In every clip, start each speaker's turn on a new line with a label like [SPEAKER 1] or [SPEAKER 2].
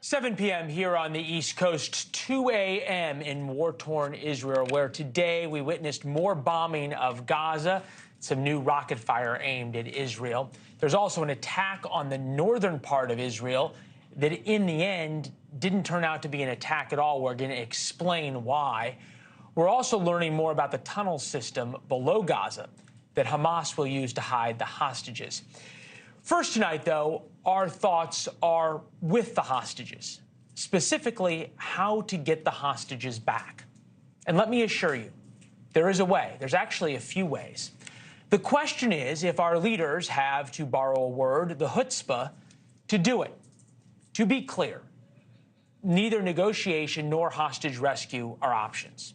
[SPEAKER 1] 7 p.m. here on the East Coast, 2 a.m. in war-torn Israel, where today we witnessed more bombing of Gaza, some new rocket fire aimed at Israel. There's also an attack on the northern part of Israel that, in the end, didn't turn out to be an attack at all. We're going to explain why. We're also learning more about the tunnel system below Gaza that Hamas will use to hide the hostages. First tonight, though, our thoughts are with the hostages, specifically how to get the hostages back. And let me assure you, there is a way. There's actually a few ways. The question is if our leaders have, to borrow a word, the chutzpah to do it. To be clear, neither negotiation nor hostage rescue are options.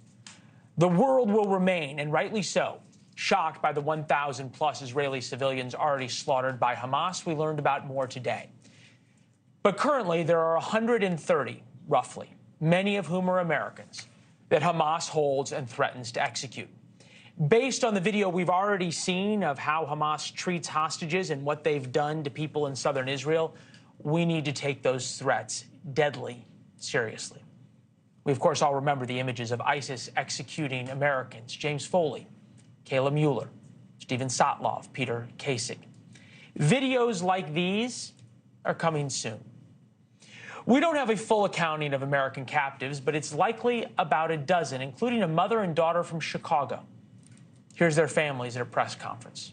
[SPEAKER 1] The world will remain, and rightly so, shocked by the 1,000-plus Israeli civilians already slaughtered by Hamas. We learned about more today. But currently, there are 130, roughly, many of whom are Americans, that Hamas holds and threatens to execute. Based on the video we've already seen of how Hamas treats hostages and what they've done to people in southern Israel, we need to take those threats deadly seriously. We, of course, all remember the images of ISIS executing Americans: James Foley, Kayla Mueller, Stephen Sotlov, Peter Kasich. Videos like these are coming soon. We don't have a full accounting of American captives, but it's likely about a dozen, including a mother and daughter from Chicago. Here's their families at a press conference.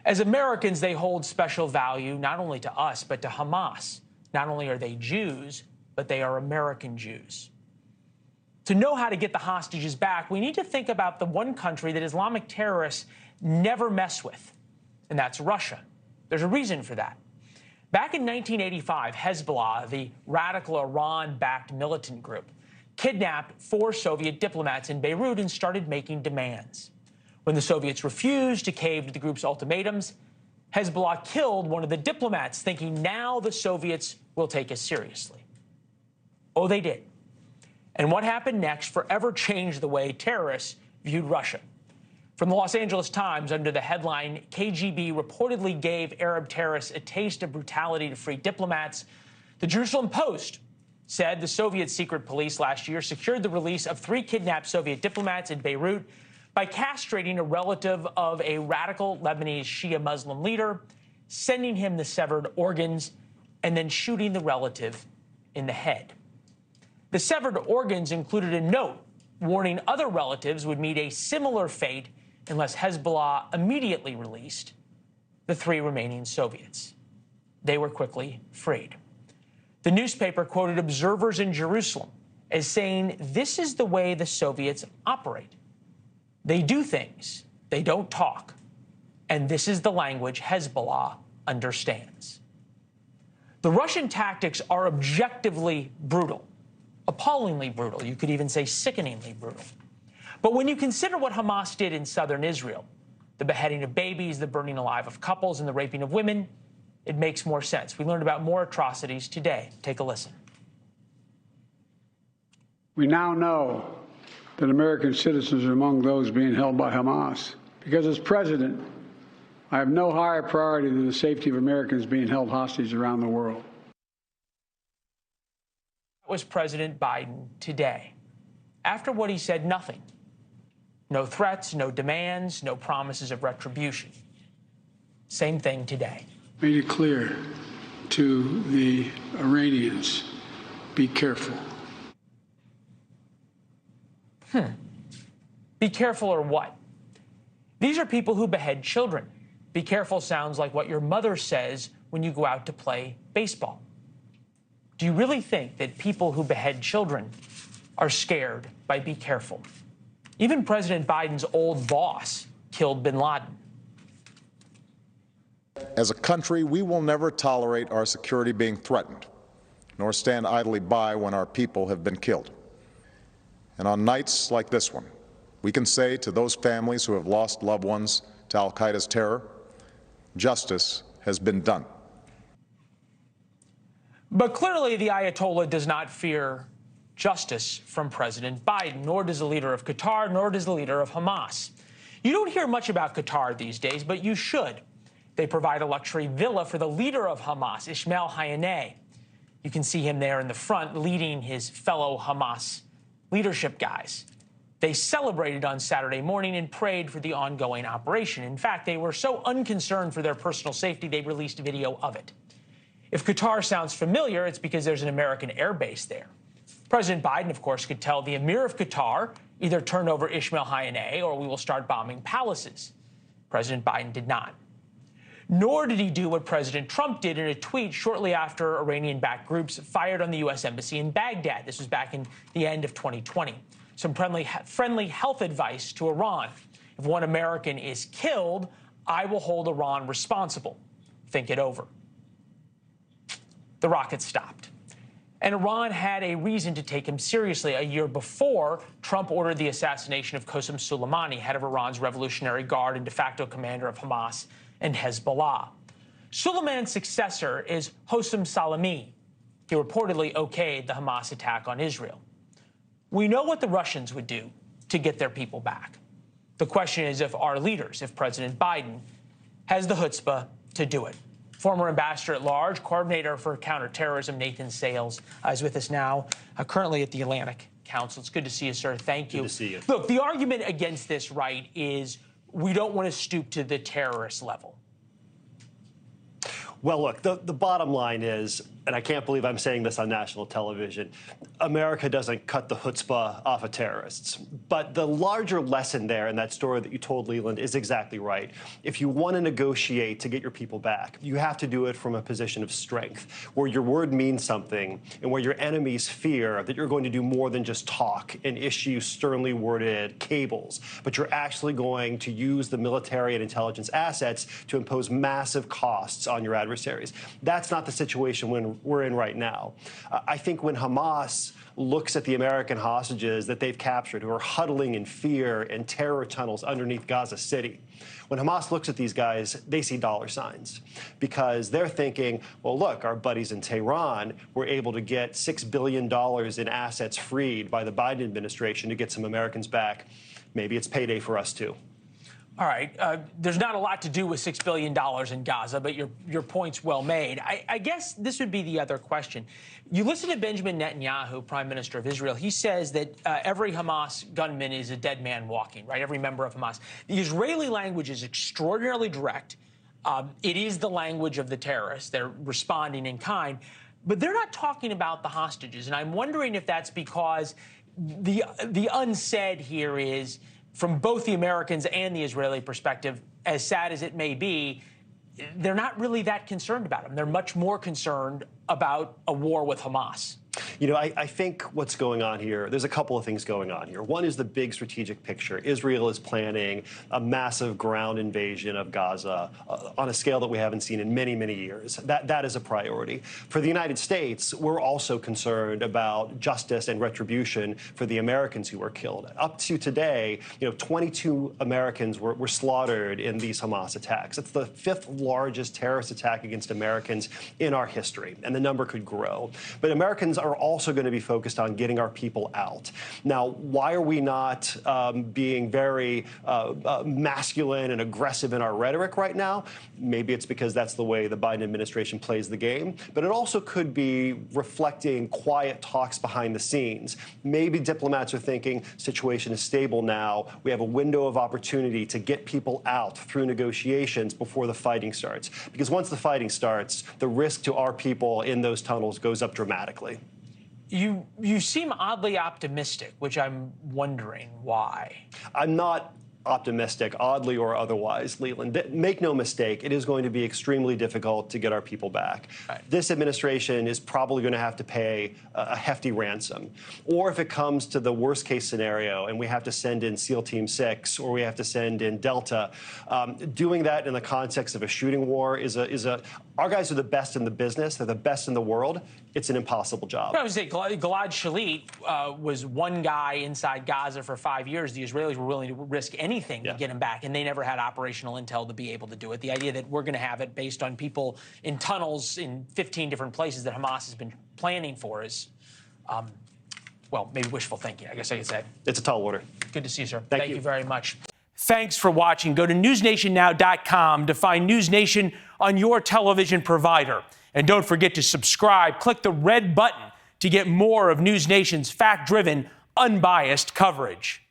[SPEAKER 1] As Americans, they hold special value not only to us, but to Hamas. Not only are they Jews, but they are American Jews. To know how to get the hostages back, we need to think about the one country that Islamic terrorists never mess with, and that's Russia. There's a reason for that. Back in 1985, Hezbollah, the radical Iran-backed militant group, kidnapped 4 Soviet diplomats in Beirut and started making demands. When the Soviets refused to cave to the group's ultimatums, Hezbollah killed one of the diplomats, thinking now the Soviets will take us seriously. Oh, they did. And what happened next forever changed the way terrorists viewed Russia. From the Los Angeles Times, under the headline, "KGB reportedly gave Arab terrorists a taste of brutality to free diplomats," the Jerusalem Post said the Soviet secret police last year secured the release of 3 kidnapped Soviet diplomats in Beirut by castrating a relative of a radical Lebanese Shia Muslim leader, sending him the severed organs, and then shooting the relative in the head. The severed organs included a note warning other relatives would meet a similar fate unless Hezbollah immediately released the 3 remaining Soviets. They were quickly freed. The newspaper quoted observers in Jerusalem as saying, "This is the way the Soviets operate. They do things, they don't talk, and this is the language Hezbollah understands." The Russian tactics are objectively brutal. Appallingly brutal. You could even say sickeningly brutal. But when you consider what Hamas did in southern Israel, the beheading of babies, the burning alive of couples, and the raping of women, it makes more sense. We learned about more atrocities today. Take a listen.
[SPEAKER 2] We now know that American citizens are among those being held by Hamas. Because as president, I have no higher priority than the safety of Americans being held hostage around the world.
[SPEAKER 1] Was President Biden today. After what he said, nothing. No threats, no demands, no promises of retribution. Same thing today.
[SPEAKER 2] Made it clear to the Iranians, be careful.
[SPEAKER 1] Be careful or what? These are people who behead children. Be careful sounds like what your mother says when you go out to play baseball. Do you really think that people who behead children are scared by be careful? Even President Biden's old boss killed bin Laden.
[SPEAKER 3] As a country, we will never tolerate our security being threatened, nor stand idly by when our people have been killed. And on nights like this one, we can say to those families who have lost loved ones to al-Qaeda's terror, justice has been done.
[SPEAKER 1] But clearly, the Ayatollah does not fear justice from President Biden, nor does the leader of Qatar, nor does the leader of Hamas. You don't hear much about Qatar these days, but you should. They provide a luxury villa for the leader of Hamas, Ismail Haniyeh. You can see him there in the front leading his fellow Hamas leadership guys. They celebrated on Saturday morning and prayed for the ongoing operation. In fact, they were so unconcerned for their personal safety, they released a video of it. If Qatar sounds familiar, it's because there's an American air base there. President Biden, of course, could tell the Emir of Qatar, either turn over Ismail Haniyeh or we will start bombing palaces. President Biden did not. Nor did he do what President Trump did in a tweet shortly after Iranian-backed groups fired on the U.S. Embassy in Baghdad. This was back in the end of 2020. Some friendly health advice to Iran. If one American is killed, I will hold Iran responsible. Think it over. The rocket stopped. And Iran had a reason to take him seriously. A year before, Trump ordered the assassination of Qasem Soleimani, head of Iran's Revolutionary Guard and de facto commander of Hamas and Hezbollah. Soleimani's successor is Hossein Salami. He reportedly okayed the Hamas attack on Israel. We know what the Russians would do to get their people back. The question is if our leaders, if President Biden, has the chutzpah to do it. Former Ambassador at Large, Coordinator for Counterterrorism, Nathan Sales, is with us now, currently at the Atlantic Council. It's good to see you, sir. Thank you.
[SPEAKER 4] Good to see you.
[SPEAKER 1] Look, the argument against this, right, is we don't want to stoop to the terrorist level.
[SPEAKER 4] Well, look, the bottom line is, and I can't believe I'm saying this on national television, America doesn't cut the chutzpah off of terrorists. But the larger lesson there in that story that you told, Leland, is exactly right. If you want to negotiate to get your people back, you have to do it from a position of strength, where your word means something and where your enemies fear that you're going to do more than just talk and issue sternly worded cables, but you're actually going to use the military and intelligence assets to impose massive costs on your adversaries. That's not the situation when we're in right now. I think when Hamas looks at the American hostages that they've captured who are huddling in fear in terror tunnels underneath Gaza City, when Hamas looks at these guys, they see dollar signs because they're thinking, well, look, our buddies in Tehran were able to get $6 billion in assets freed by the Biden administration to get some Americans back. Maybe it's payday for us, too.
[SPEAKER 1] All right. There's not a lot to do with $6 billion in Gaza, but your point's well made. I guess this would be the other question. You listen to Benjamin Netanyahu, Prime Minister of Israel. He says that every Hamas gunman is a dead man walking, right? Every member of Hamas. The Israeli language is extraordinarily direct. It is the language of the terrorists. They're responding in kind. But they're not talking about the hostages. And I'm wondering if that's because the unsaid here is, from both the Americans and the Israeli perspective, as sad as it may be, they're not really that concerned about them. They're much more concerned about a war with Hamas.
[SPEAKER 4] You know, I think what's going on here, there's a couple of things going on here. One is the big strategic picture. Israel is planning a massive ground invasion of Gaza on a scale that we haven't seen in many, many years. That is a priority. For the United States, we're also concerned about justice and retribution for the Americans who were killed. Up to today, 22 Americans were slaughtered in these Hamas attacks. It's the 5th largest terrorist attack against Americans in our history, and the number could grow. But Americans are also going to be focused on getting our people out. Now, why are we not being very masculine and aggressive in our rhetoric right now? Maybe it's because that's the way the Biden administration plays the game, but it also could be reflecting quiet talks behind the scenes. Maybe diplomats are thinking situation is stable now. We have a window of opportunity to get people out through negotiations before the fighting starts. Because once the fighting starts, the risk to our people in those tunnels goes up dramatically.
[SPEAKER 1] You seem oddly optimistic, which I'm wondering why.
[SPEAKER 4] I'm not optimistic, oddly or otherwise, Leland. Make no mistake, it is going to be extremely difficult to get our people back. Right. This administration is probably going to have to pay a hefty ransom. Or if it comes to the worst case scenario and we have to send in SEAL Team 6 or we have to send in Delta, doing that in the context of a shooting war our guys are the best in the business. They're the best in the world. It's an impossible job.
[SPEAKER 1] I was saying, Gilad Shalit was one guy inside Gaza for 5 years. The Israelis were willing to risk anything to get him back, and they never had operational intel to be able to do it. The idea that we're going to have it based on people in tunnels in 15 different places that Hamas has been planning for is, well, maybe wishful thinking, I guess I could say.
[SPEAKER 4] It's a tall order.
[SPEAKER 1] Good to see you, sir.
[SPEAKER 4] Thank
[SPEAKER 1] you very much. Thanks for watching. Go to newsnationnow.com to find News Nation on your television provider. And don't forget to subscribe. Click the red button to get more of NewsNation's fact-driven, unbiased coverage.